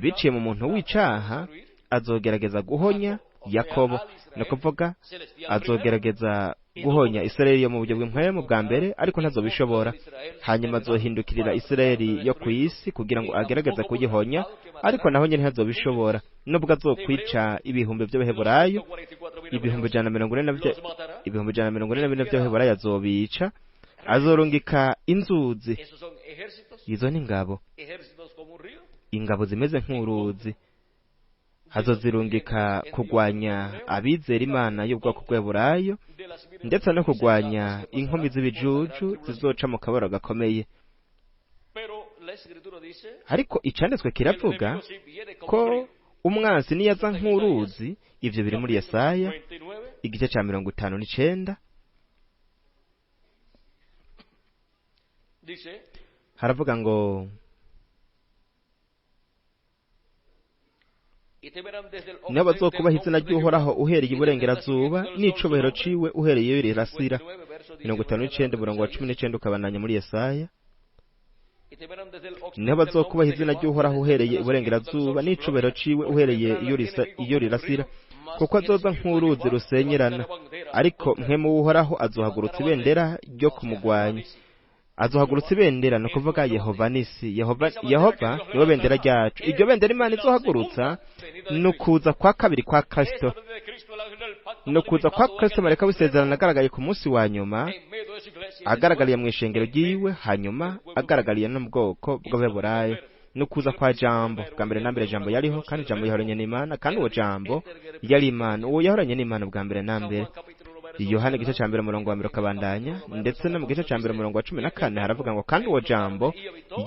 biciye mu muntu w'icaha azogerageza guhonya Yakobo, no kuvuga azogerageza guhonya Isirayeli yo mu buryo bw'impwemu bwa mbere, ariko ntazobishobora. Hanyuma azohindukirira Isirayeli yo ku isi kugira ngo agerageze kuyihonya, ariko naho nyene ntazobishobora. Nubwo azokwica ibihumbi by'Abaheburayo, ibihumbi 140 by'Abaheburayo azobica, azorungika inzuzi, izo ni ingabo zimeze nk'uruzi, hazozirungika kugwanya abizera Imana y'ubwoko bw'Eburayo ndetse no kugwanya inkumi z'ibijuju zizoca mu kabaro gakomeye. Ariko icanditswe kiravuga ko umwansi niyaza nk'uruzi, ivyo biri muri Yesaya igice ca 59. Haravuga ngo niho bazokubaha izina ry'Uhoraho uhereye iburengerazuba n'icubahiro ciwe uhereye iyo rirasira. 59:19 ukabananya muri Yesaya. niho bazokubaha izina ry'Uhoraho uhereye iburengerazuba n'icubahiro ciwe uhereye iyo rirasira, kuko azoza nk'uruzi rusenyerana, ariko mpwemu w'Uhoraho azohagurutsa ibendera ryo kumugwanya. Azohagurutsa ibendera, ni ukuvuga Yehova nisi. Yehova niwe bendera ryacu. Iryo bendera Imana izohagurutsa ni ukuza kwa kabiri kwa Kristo. Ni ukuza kwa Kristo marayika w'isezerano agaragaye ku munsi wa nyuma, agaragariye mu ishengero ryiwe, hanyuma agaragariye no mu bwoko bw'Abaheburayo. Ni ukuza kwa Jambo. Bwa mbere na mbere Jambo yariho, kandi Jambo yahoranye n'Imana, kandi uwo Jambo yari Imana. Uwo yahoranye n'Imana bwa mbere na mbere. Yohana igice ca 1:2 kabandanya, ndetse no mu gice ca 1:14 haravuga ngo kandi uwo Jambo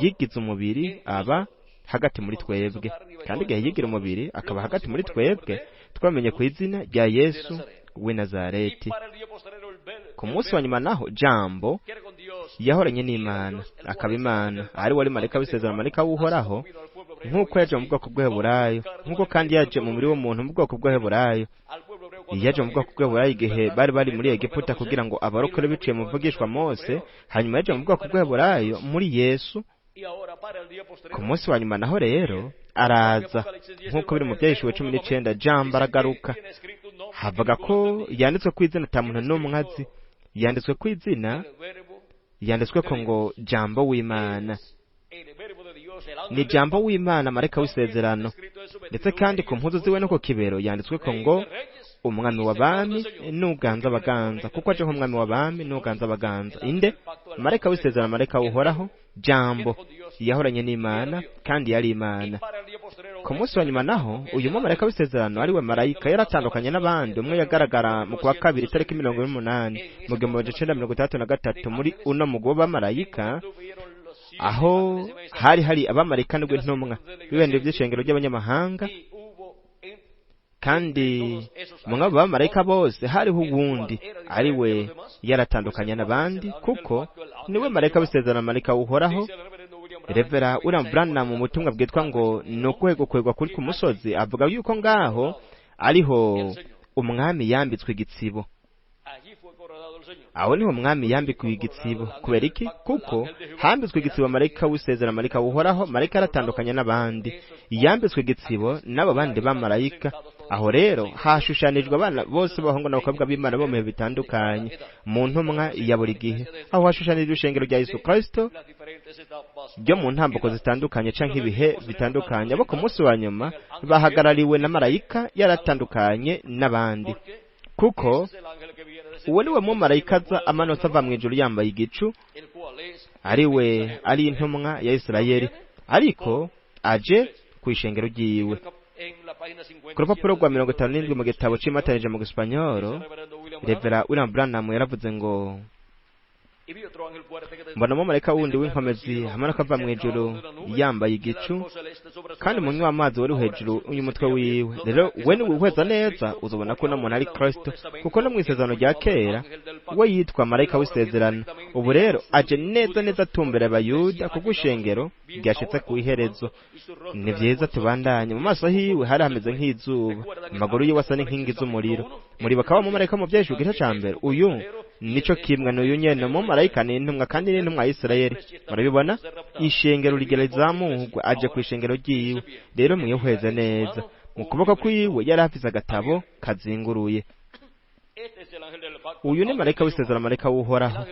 yigize umubiri aba hagati muri twebwe. Kandi igihe yigira umubiri akaba hagati muri twebwe, twamenye ku izina rya Yesu w'i Nazareti. Ku munsi wa nyuma naho Jambo yahoranye n'Imana, akaba Imana, ari wari marayika w'isezerano, marayika w'Uhoraho, nk'uko yaje mu bwoko bw'Abaheburayo, nk'uko kandi yaje mu mubiri w'umuntu mu bwoko bw'Abaheburayo. Yaje mu bwoko bw'Abaheburayo igihe bari muri Egiputa kugira ngo abarokore biciye mu mvugishwa Mose, hanyuma yaje mu bwoko bw'Abaheburayo muri Yesu. Ku munsi wa nyuma naho rero araza, nk'uko biri mu Byahishuwe 19, Jambo aragaruka. Havuga ko yanditswe ku izina ata muntu n'umwe azi, yanditswe ku izina, yanditswe ko ngo Jambo w'Imana. Ni Jambo w'Imana, marayika w'isezerano. Ndetse kandi ku mpuzu ziwe no ku kibero yanditswe ko ngo umwami w'abami n'uganza abaganza, kuko aje nk'umwami w'abami n'uganza abaganza. Inde? Marayika w'isezerano, marayika w'Uhoraho, Jambo yahoranye n'Imana kandi yari Imana. Ku munsi wa nyuma naho uyu marayika w'isezerano ari we marayika yaratandukanye n'abandi. Umwe yagaragara mu kwa kabiri tariki 28 mu 1963 muri uno mugwi w'abamarayika, aho hari abamarayika n'ubwo intumwa bibendeye by'ishengero ry'abanyamahanga. Kandi mu ngabo b'abamarayika bose hariho uwundi ari we yaratandukanye n'abandi, kuko niwe marayika w'isezerano, marayika w'Uhoraho. Revera William Branham mu butumwa bwitwa ngo ni ukwegwa kuri ku musozi, avuga yuko ngaho ariho umwami yambitswe igitsibo. Aho niho umwami yambikwe igitsibo. Kubera iki? Kuko hambitswe igitsibo marayika w'isezerano, marayika w'Uhoraho, marayika yaratandukanye n'abandi, yambitswe igitsibo n'abo bandi bamarayika. Aho rero hashushanijwe abana bose b'abahungu n'abakobwa b'Imana bo mu bihe bitandukanye mu ntumwa ya buri gihe. Aho hashushanijwe ishengero rya Yesu Kristo ryo mu ntambuko zitandukanye canke ibihe bitandukanye. Abo ku munsi wa nyuma bahagarariwe na marayika yaratandukanye n'abandi, kuko uwo ni we mumarayika aza amanutse ava mu ijuru yambaye igicu, ari intumwa ya Isirayeli, ariko aje ku ishengero ryiwe. Ku rupapuro rwa 57 mu gitabo c'imatanije mu Gisipanyolo, Revera William Branham yaravuze ngo mbona umumarayika wundi w'inkomezi amanuka ava mu ijuru yambaye igicu, kandi umunywi w'amazi wari hejuru y'umutwe wiwe. Rero we niwihweza neza uzobona ko no muntu ari Kristo, kuko no mu isezerano rya kera we yitwa marayika w'isezerano. Ubu rero aje neza atumbera abayuda, kuko ishengero ryashitse ku iherezo. Ni vyiza tubandanye. Mu maso hiwe hari hameze nk'izuba, amaguru yiwe asa n'inkingi z'umuriro. Muri bakaba mu marayika mu Byahishuwe igice ca mbere. Uyu nico kimwe n'uyu nyene mu marayika ni intumwa, kandi ni intumwa ya Isirayeli. Murabibona, ishengero rigerezamurwa aje ku ishengero ryiwe. Rero mwihweze neza, mu kuboko kwiwe yari afise agatabo kazinguruye. Uyu ni marayika w'isezerano, marayika w'Uhoraho,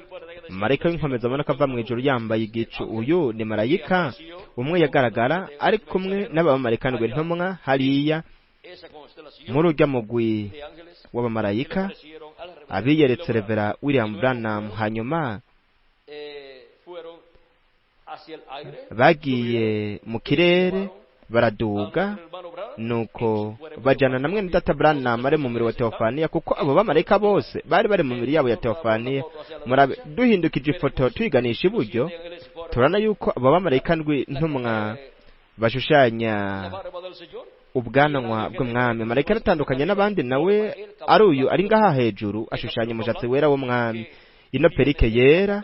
marayika w'inkomezi aboneka ava mu ijuru yambaye igicu. Uyu ni marayika umwe yagaragara ari kumwe n'abamarayika ndwi intumwa hariya muri urya mugwi w'abamarayika abiyeretse Revera William Branham. Hanyuma bagiye mu kirere baraduga, nuko bajyana na mwene data Branham ari mu mubiri wa Teofaniya, kuko abo bamarayika bose bari bari mu mibiri yabo ya Teofaniya. Murabe, duhindukije ifoto tuyiganisha iburyo, turabona yuko abo bamarayika ntumwa bashushanya ubwanwa bw'umwami. Marayika aratandukanye n'abandi, nawe ari uyu ari ngaha hejuru ashushanya umushatsi wera w'umwami, ino perike yera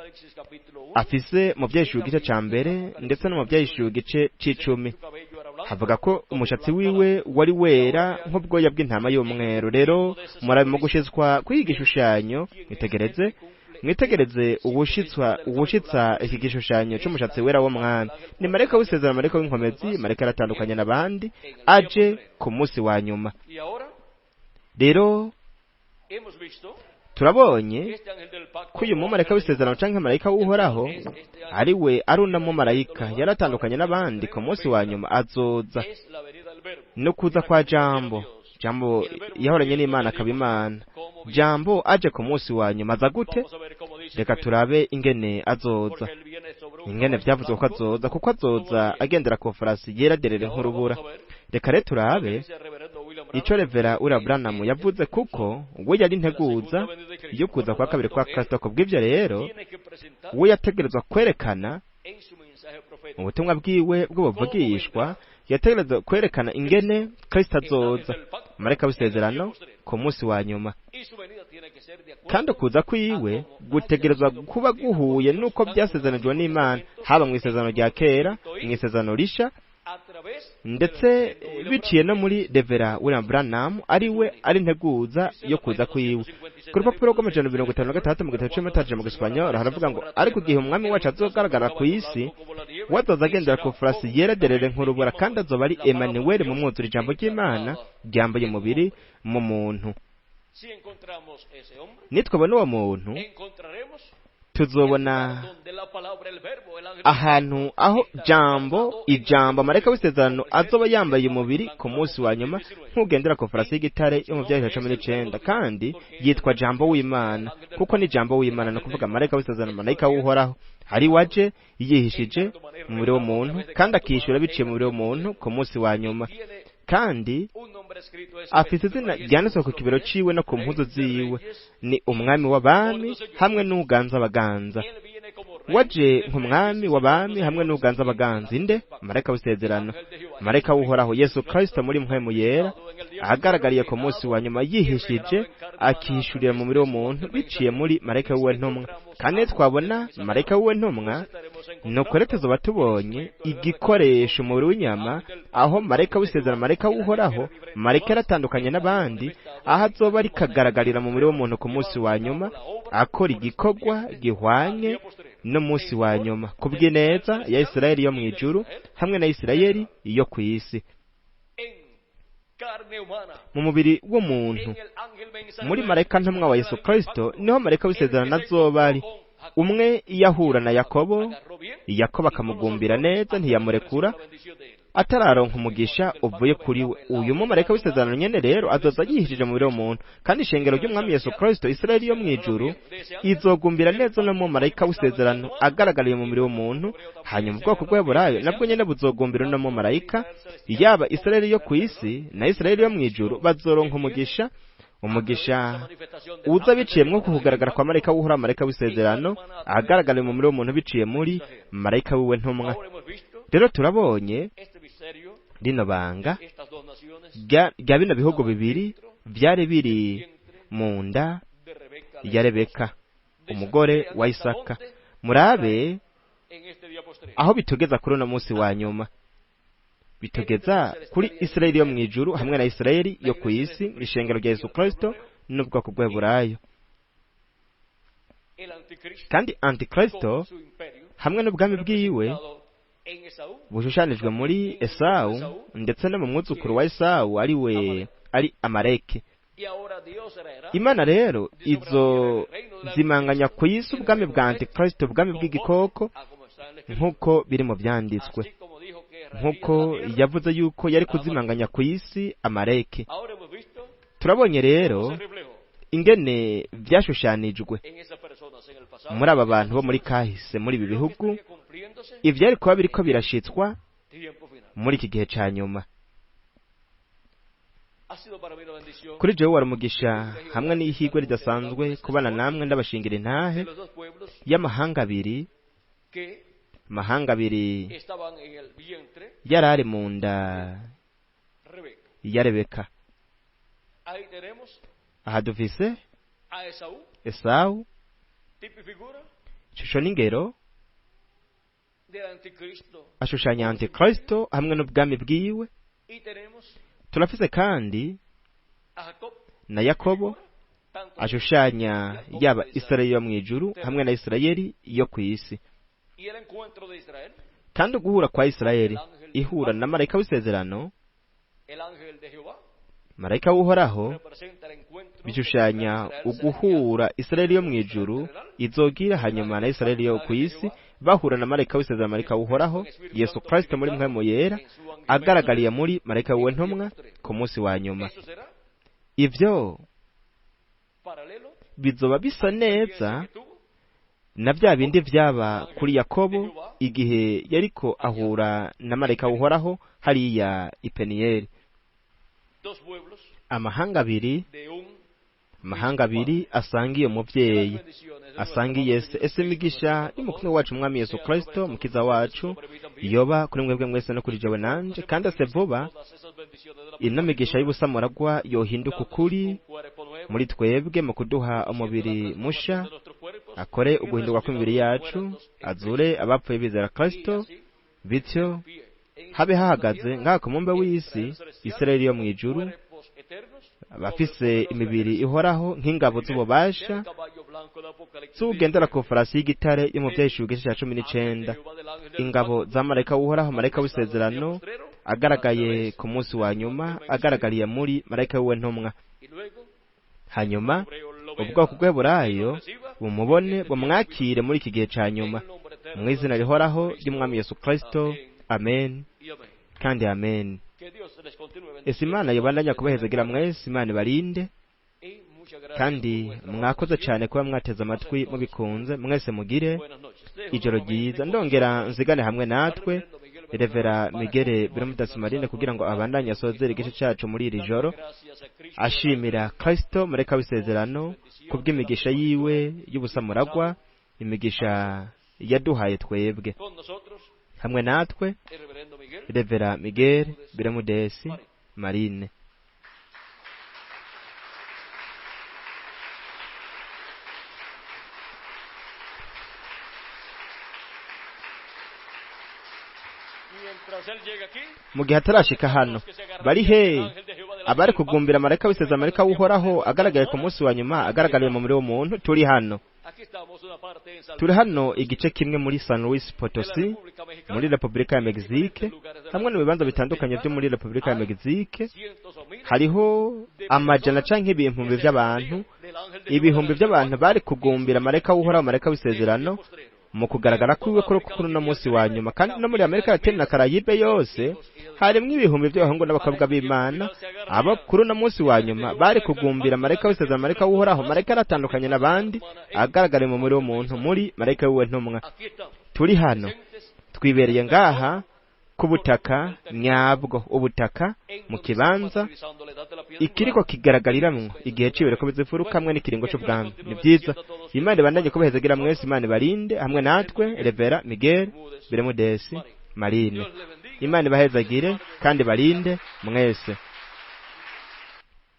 afise mu byahishura igice cya mbere ndetse no mu byahishura igice c'icumi. Havuga ko umushatsi wiwe wari wera nk'ubwoya bw'intama y'umweru. Rero murabe mu gushizwa kw'iki gishushanyo, mwitegereze uwushitsa iki gishushanyo cy'umushatsi wera w'umwami. Ni marayika w'isezerano, marayika w'inkomezi, marayika aratandukanye n'abandi, aje ku munsi wa nyuma. Rero turabonye ko uyu mumarayika w'isezerano cyangwa marayika w'uhoraho ari we ari uno marayika yaratandukanye n'abandi. Ku munsi wa nyuma azoza no kuza kwa Jambo. Jambo yahoranye n'Imana akaba Imana. Jambo aje ku munsi wa nyuma aza gute? Reka turabe ingene azoza, ingene byavuzwe ko azoza, kuko azoza agendera ku farasi yera derere nk'urubura. Reka rero turabe icyo Revera William Branham yavuze, kuko we yari integuza yo kuza kwa kabiri kwa Kristo. Kubw'ibyo rero we yategerezwa kwerekana mu butumwa bwiwe bw'ubuvugishwa, yategerezwa kwerekana ingene Kristo azoza, marayika w'isezerano, ku munsi wa nyuma. Kandi ukuza kwiwe gutegerezwa kuba guhuye nuko byasezeranijwe n'Imana, haba mu isezerano rya kera, mu isezerano risha, ndetse biciye no muri Revera William Branham ari we ari integuza yo kuza kwiwe. Ku rupapuro rw'amajana 56 mu gitabo cy'Amatarjama mu Giswahili haravuga ngo, ariko igihe umwami wacu azogaragara ku isi, wazoza agendera ku farasi yera derere nk'urubura, kandi azoba ari Emmanuel mu mwuzure, ijambo ry'Imana ryambaye umubiri mu muntu. Nitwabona uwo muntu, tuzobona ahantu aho ijambo marayika w'isezerano azoba yambaye umubiri ku munsi wa nyuma nk'ugendera ku farasi y'igitare yo mu byahishura 19, kandi yitwa Jambo w'Imana, kuko ni Jambo w'Imana, no kuvuga marayika w'isezerano, marayika w'uhoraho, ari waje yihishije mu mubiri w'umuntu kandi akishyura biciye mu mubiri w'umuntu ku munsi wa nyuma. Kandi afite izina ryanditswe ku kibero ciwe no ku mpuzu ziwe, ni umwami w'abami hamwe n'uganza abaganza. Waje nk'umwami w'abami hamwe n'uganza abaganza. Inde? Marayika w'isezerano, marayika w'uhoraho, Yesu Kristo muri mpwemu yera, ahagaragariye ku munsi wa nyuma yihishije, akihishurira mu mubiri w'umuntu biciye muri marayika w'uwe ntumwa. Kandi twabona marayika w'uwe ntumwa, nuko rero tuzoba tubonye igikoresho umubiri w'inyama, aho marayika w'isezerano, marayika w'uhoraho, marayika yaratandukanye n'abandi, aho azoba ari kagaragarira mu mubiri w'umuntu ku munsi wa nyuma, akora igikorwa gihwanye n'umunsi wa nyuma, kubw'ineza ya Isirayeli yo mu ijuru hamwe na Isirayeli yo ku isi. Mu mubiri w'umuntu, muri marayika ntumwa wa Yesu Kristo, niho marayika w'isezerano azoba ari. Umwe yahura na Yakobo akamugumbira neza, ntiyamurekura atararonka umugisha uvuye kuri we. Uyu mumarayika w'isezerano nyene rero azoza yihishije mu mubiri w'umuntu, kandi ishengero ry'umwami Yesu Kristo, Isirayeli yo mu ijuru, izogumbira neza no mumarayika w'isezerano agaragariye mu mubiri w'umuntu. Hanyuma ubwoko bw'Aburayo nabwo nyene buzogumbira no mumarayika. Yaba Isirayeli yo ku isi na Isirayeli yo mu ijuru bazoronka umugisha uza biciye mwo kugaragara kwa marayika w'uhoraho, marayika w'isezerano ahagaragariye mu mubiri w'umuntu biciye muri marayika w'iwe ntumwa. Rero turabonye rino banga rya bino bihugu bibiri byari biri mu nda ya Rebeka, umugore wa Isaka. Murabe aho bitugeza kuri uno munsi wa nyuma, bitugeza kuri Isirayeli yo mu ijuru hamwe na Isirayeli yo ku isi, ishengero rya Yesu Kristo n'ubwoko bw'Aburayo. Kandi Antikristo hamwe n'ubwami bwiwe bushushanijwe muri Esawu, ndetse no mu mwuzukuru wa Esawu ari Amaleki. Imana rero izo zimanganya ku isi ubwami bwa Antikristo, ubwami bw'igikoko, nk'uko biri mu byanditswe, nk'uko yavuze yuko yari kuzimanganya ku isi Amaleki. Turabonye rero ingene byashushanijwe muri aba bantu bo muri kahise muri ibi bihugu, ivyari kuba biriko birashitswa muri iki gihe ca nyuma. Kuri jewe wari umugisha hamwe n'ihigwe ridasanzwe kubana namwe ndabashingira intahe y'amahanga abiri. Amahanga abiri yarari mu nda ya Rebeka. Aha dufise Esawu, ishusho n'ingero ashushanya Antikristo hamwe n'ubwami bwiwe. Turafise kandi na Yakobo ashushanya yaba Isirayeli yo mw'ijuru hamwe na Isirayeli yo kw'isi. Kandi uguhura kwa Isirayeli ihura na marayika w'isezerano, marayika w'uhoraho, bishushanya uguhura Isirayeli yo mw'ijuru izogira hanyuma na Isirayeli yo kw'isi bahura na marayika w'isezerano, marayika w'uhoraho Yesu Kristo muri mpwemu yera agaragariye muri marayika w'intumwa ku munsi wa nyuma. Ivyo bizoba bisa neza na bya bindi vyaba kuri Yakobo igihe yariko ahura na marayika w'uhoraho hariya i Peniyeli. Amahanga abiri asangiye umuvyeyi, asangiye ese imigisha y'umukumwe wacu mwami Yesu Kristo mukiza wacu yoba kuri mwebwe mwese no kuri jewe nanje, kandi ase vuba ino migisha y'ubusamuragwa yohinduka ukuri muri twebwe mu kuduha umubiri musha, akore uguhinduka kw'imibiri yacu, azure abapfuye bizera Kristo, bityo habe hahagaze ngaha ku mumbe w'isi Isirayeli yo mw'ijuru bafise imibiri ihoraho nk'ingabo z'ububasha z'ugendera ku farasi y'igitare yo mu vyahishurwa igice ca 19, ingabo za marayika w'uhoraho, marayika w'isezerano agaragaye ku munsi wa nyuma, agaragariye muri marayika w'intumwa. Hanyuma ubwoko bw'Eburayo bumubone bumwakire muri iki gihe ca nyuma mu izina rihoraho ry'umwami Yesu Kristo. Amen kandi amen. Ese Imana yobandanya kubahezagira mwese, Imana ibarinde, kandi mwakoze cyane kuba mwateze amatwi mubikunze. Mwese mugire ijoro ryiza. Ndongera nzigane hamwe natwe Revera Migere Biromudasimarine kugira ngo abandanye asozere igice cyacu muri iri joro, ashimira Kristo marayika w'isezerano kubw'imigisha yiwe y'ubusamuragwa, imigisha yaduhaye twebwe. Hamwe natwe Revera Migere Biromudesi Marine. Mu gihe atarashika hano, bari he abari kugumbira marayika w'isezerano, marayika w'uhoraho agaragaye ku munsi wa nyuma, agaragariye mu muri w'umuntu? Turi hano igice kimwe muri San Luis Potosi muri Republika ya Mexique, hamwe n'ibibanza bitandukanye byo muri Republika ya Mexique. Hariho amajana canke ibihumbi by'abantu bari kugumbira marayika w'uhoraho, marayika w'isezerano mu kugaragara kwiwe kuri uno munsi wa nyuma. Kandi no muri Amerika Latine na Karayibe yose harimwo ibihumbi by'abahungu n'abakobwa b'Imana abo kuri uno munsi wa nyuma bari kugumbira marayika w'isezerano, marayika w'uhoraho, marayika aratandukanye n'abandi, agaragara mu muri w'umuntu muri marayika w'intumwa. Turi hano twibereye ngaha ku butaka nyabwo, ubutaka mu kibanza ikiriko kigaragariramwo igihe ciwe ko bizifuruka hamwe n'ikiringo c'ubwami. Ni byiza. Imana ibandanye kubahezagira mwese, Imana ibarinde, hamwe natwe Revera Migere Biromudesi Marine. Imana ibahezagire kandi barinde mwese.